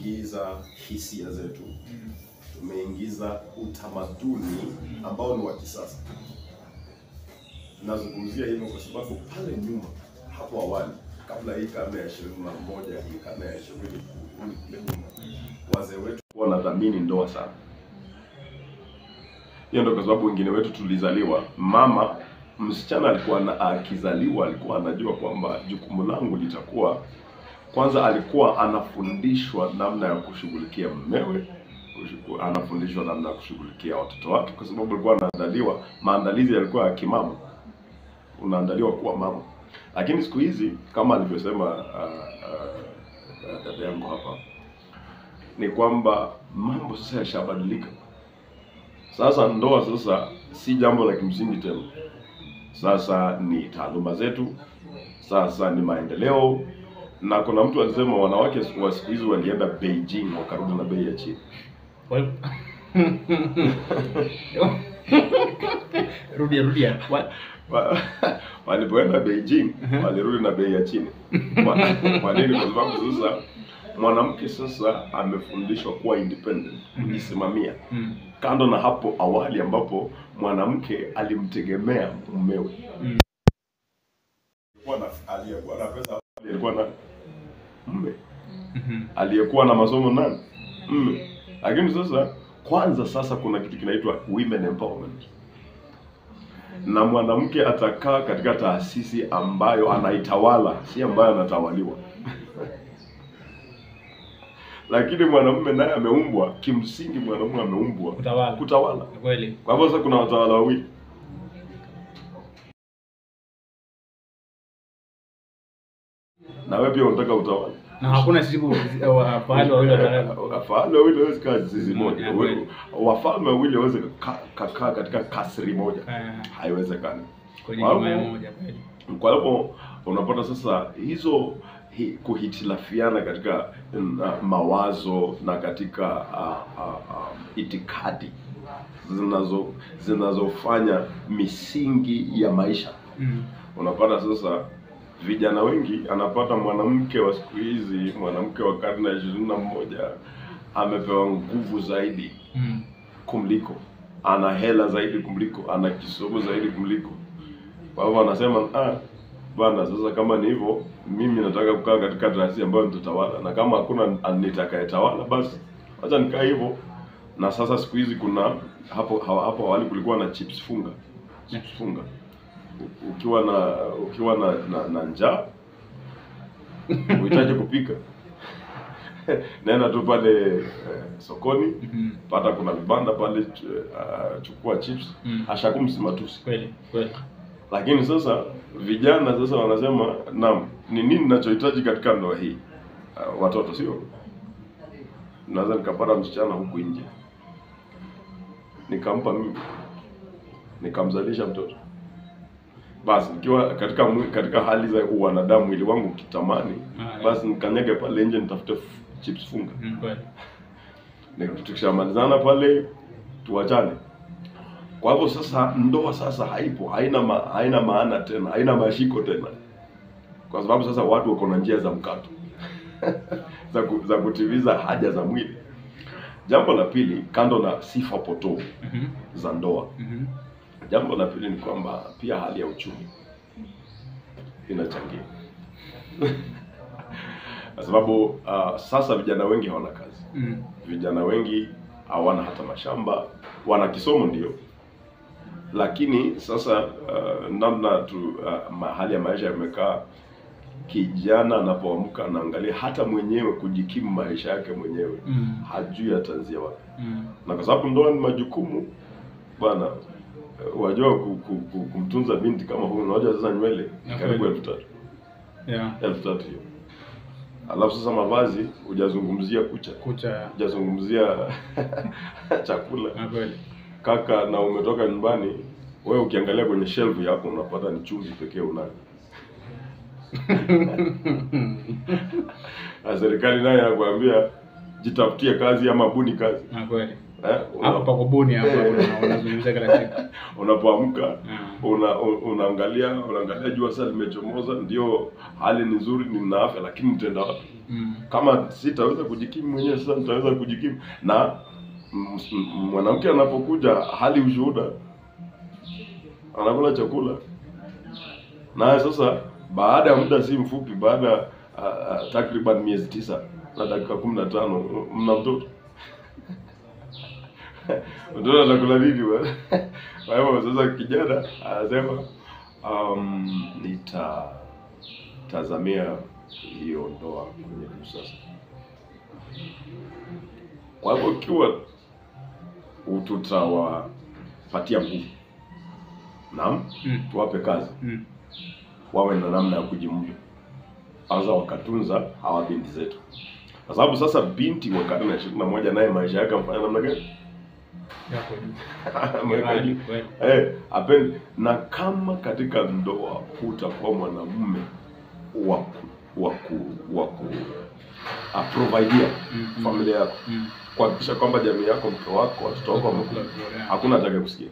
tumeingiza hisia zetu, tumeingiza utamaduni ambao ni wa kisasa. Nazungumzia hivyo kwa sababu pale nyuma, hapo awali, kabla hii karne ya 21, hii karne ya 20, wazee wetu wanadhamini ndoa sana. Hiyo ndio kwa sababu wengine wetu tulizaliwa, msichana alikuwa akizaliwa alikuwa anajua kwamba jukumu langu litakuwa, kwanza alikuwa anafundishwa namna ya kushughulikia mumewe, anafundishwa namna ya kushughulikia watoto wake, kwa sababu alikuwa anaandaliwa, maandalizi yalikuwa ya kimama, unaandaliwa kuwa mama. Lakini siku hizi kama alivyosema dada yangu hapa, ni kwamba mambo sasa yashabadilika. Sasa ndoa sasa si jambo la kimsingi tena. Sasa ni taaluma zetu, sasa ni maendeleo. Na kuna mtu alisema wanawake wa siku hizi walienda Beijing wakarudi na bei ya chini. Rudia. Walipoenda Beijing walirudi na bei ya chini. Kwa nini? Kwa sababu sasa mwanamke sasa amefundishwa kuwa independent, kujisimamia. Kando na hapo awali ambapo mwanamke alimtegemea mumewe. Aliyekuwa na pesa alikuwa na mume. Aliyekuwa na masomo nani? Mume. Lakini sasa kuna kitu kinaitwa women empowerment. Na mwanamke atakaa katika taasisi ambayo anaitawala, si ambayo anatawaliwa. Lakini mwanamume naye ameumbwa, kimsingi mwanamume ameumbwa kutawala. Kweli. Kwa hivyo sasa kuna watawala wawili. Na wewe pia unataka utawala. Na hakuna siku wafalme wawili wafalme wawili hawezi kaa zizi moja. Wafalme wawili hawezi kukaa katika kasri moja. Haiwezekani. Kwenye nyumba moja kweli. Kwa hivyo unapata sasa hizo kuhitilafiana katika mawazo na katika itikadi zinazofanya misingi ya maisha. Unapata sasa vijana wengi, anapata mwanamke wa siku hizi, mwanamke wa karne ya 21 amepewa nguvu zaidi kumliko, ana hela zaidi kumliko, ana kisomo zaidi kumliko. Kwa hivyo anasema bwana, sasa kama ni hivyo, mimi nataka kukaa katika taasisi ambayo nitatawala, na kama hakuna nitakayetawala basi acha nikae hivyo. Na sasa siku hizi kuna hapo awali kulikuwa na chips funga. Ukiwa na njaa, uhitaji kupika, nenda tu pale sokoni, pata kuna vibanda pale, chukua chips, ashakumsimatusi. Kweli. Lakini sasa vijana sasa wanasema, ni nini ninachohitaji katika ndoa hii? Watoto, sio? Naweza nikapata msichana huku nje, nikampa mimi, nikamzalisha mtoto. Basi nikiwa katika hali za wanadamu, mwili wangu kitamani, basi nikanyage pale nje nitafute chips funga. Tukishamalizana pale tuachane. Kwa hivyo sasa ndoa sasa haipo, haina maana tena, haina mashiko tena. Kwa sababu sasa watu wako na njia za mkato za kutimiza haja za mwili. Jambo la pili, kando na sifa potovu za ndoa, jambo la pili ni kwamba pia hali ya uchumi inachangia. Kwa sababu sasa vijana wengi hawana kazi. Vijana wengi hawana hata mashamba, wana kisomo ndio. Lakini sasa namna hali ya maisha yamekaa, kijana anapoamka anaangalia hata mwenyewe kujikimu maisha yake mwenyewe, hajui ataanzia wapi. Na kwa sababu ndoa ni majukumu bwana, wajua kumtunza binti kama huyu, unajua sasa nywele karibu 3,000. 3,000 hiyo. Alafu sasa mavazi hujazungumzia kucha. Hujazungumzia chakula. Kaka, na umetoka nyumbani, wewe ukiangalia kwenye shelf yako unapata ni chumvi pekee unayo. Serikali naye anakuambia jitafutie kazi ama buni kazi. Hapo pako buni hapo unazungumzia kila siku. Unapoamka unaangalia jua sasa limechomoza, ndio hali ni nzuri, nina afya, lakini nitaenda wapi? Kama sitaweza kujikimu mwenyewe, sasa nitaweza kujikimu. Na mwanamke anapokuja hali ushuhuda, anakula chakula na sasa baada ya muda si mfupi, baada takriban miezi 9 na dakika 15 mna mtoto. Mtoto anakula nini bwana? Kwa hivyo sasa kijana anasema nitatazamia hiyo ndoa kwenye sasa. Kwa hivyo ikiwa tutawapatia nguvu, naam, tuwape kazi, wawe na namna ya kujimudu, kwanza wakatunza hawa binti zetu, kwa sababu sasa binti wa karne ya 21 naye maisha yake amfanya namna gani? Apendi. Na kama katika ndoa utakuwa mwanamume wa providea familia yako, kuhakikisha kwamba jamii yako, mke wako, watoto wako wamekula, hakuna atakaye kusikia.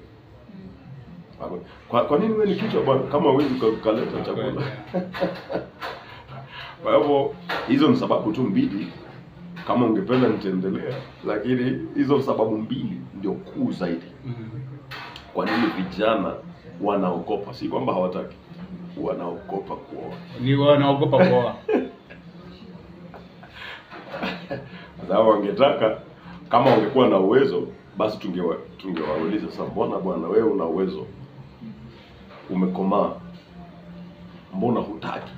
Kwa nini wewe ni kichwa bwana kama wewe ukaleta chakula? Kwa hivyo hizo ni sababu tu mbili. Kama ungependa nitaendelea, lakini hizo sababu mbili ndio kuu zaidi. Kwa nini vijana wanaogopa? Si kwamba hawataki, wanaogopa kuoa. Ni wanaogopa kuoa. Sasa wangetaka, kama ungekuwa na uwezo, basi tungewauliza sasa, mbona bwana wewe una uwezo, umekomaa, mbona hutaki?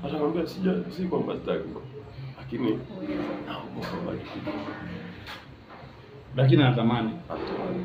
Atakwambia si kwamba sitaki, lakini naogopa majukumu. Lakini anatamani.